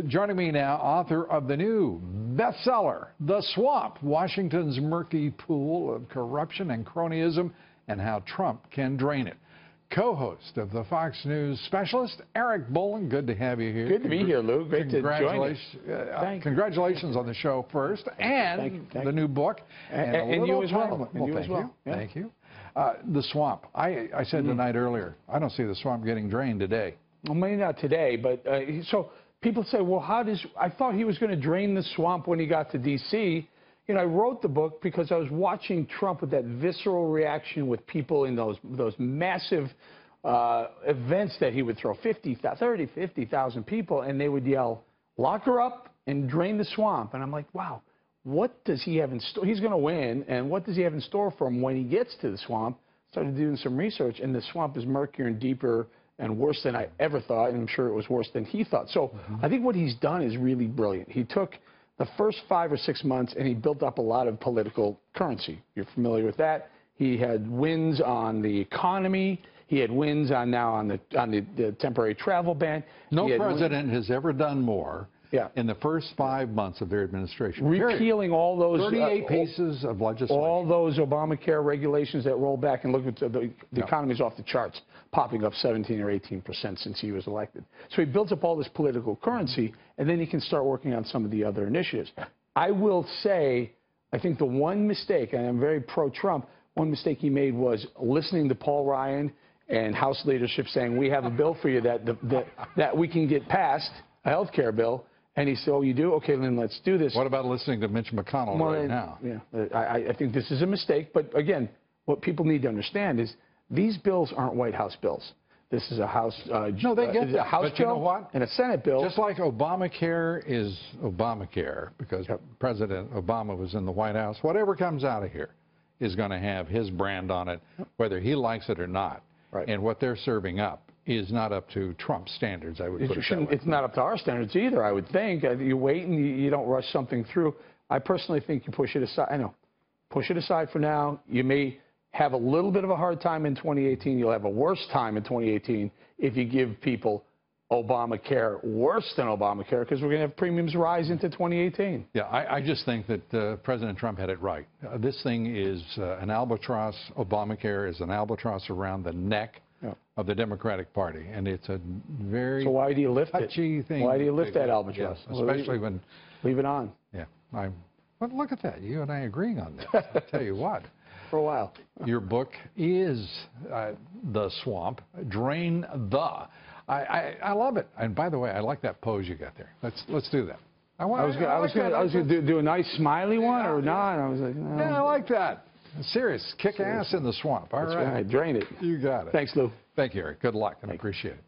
Joining me now, author of the new bestseller, The Swamp, Washington's Murky Pool of Corruption and Cronyism and How Trump Can Drain It. Co-host of the Fox News Specialist, Eric Bolling. Good to have you here. Good to be here, Lou. Great to join you. Congratulations on the show first, and the new book. And you as well. Thank you. The Swamp. I said tonight earlier, I don't see the swamp getting drained today. Well, maybe not today, but so people say, well, I thought he was going to drain the swamp when he got to D.C. You know, I wrote the book because I was watching Trump with that visceral reaction with people in those massive events that he would throw, 50,000 people, and they would yell, lock her up and drain the swamp. And I'm like, wow, what does he have in store? He's going to win, and what does he have in store for him when he gets to the swamp? Started doing some research, and the swamp is murkier and deeper and worse than I ever thought, and I'm sure it was worse than he thought. So I think what he's done is really brilliant. He took the first 5 or 6 months, and he built up a lot of political currency. You're familiar with that. He had wins on the economy. He had wins on the temporary travel ban. No president has ever done more in the first 5 months of their administration. Repealing all those 38 pieces of legislation. All those Obamacare regulations that roll back, and look at the economy's off the charts, popping up 17 or 18% since he was elected. So he builds up all this political currency, and then he can start working on some of the other initiatives. I will say, I think the one mistake, and I'm very pro-Trump, one mistake he made was listening to Paul Ryan and House leadership saying, we have a bill for you that we can get passed, a health care bill. And he said, oh, you do? Okay, then let's do this. What about listening to Mitch McConnell right now? Yeah, I think this is a mistake. But, again, what people need to understand is these bills aren't White House bills. This is a House, no, they get a House but bill you know what? And a Senate bill. Just like Obamacare is Obamacare, because President Obama was in the White House, whatever comes out of here is going to have his brand on it, whether he likes it or not. Right. And what they're serving up is not up to Trump standards, I would put it that way. It's not up to our standards either, I would think. You wait and you don't rush something through. I personally think you push it aside. I know. Push it aside for now. You may have a little bit of a hard time in 2018. You'll have a worse time in 2018 if you give people Obamacare worse than Obamacare, because we're going to have premiums rise into 2018. Yeah, I just think that President Trump had it right. This thing is an albatross. Obamacare is an albatross around the neck of the Democratic Party, and it's a very so why do you lift touchy it? thing. Why do you lift that albatross? Yes, especially when leave it on. Yeah, but look at that. You and I agreeing on this. I'll tell you what. For a while. Your book is The Swamp. Drain the. I love it. And by the way, I like that pose you got there. Let's do that. I was going to do a nice smiley one or not. I was like, no. Yeah, I like that. Serious. Kick ass in the swamp. All right. Drain it. You got it. Thanks, Lou. Thank you, Eric. Good luck, and I appreciate it.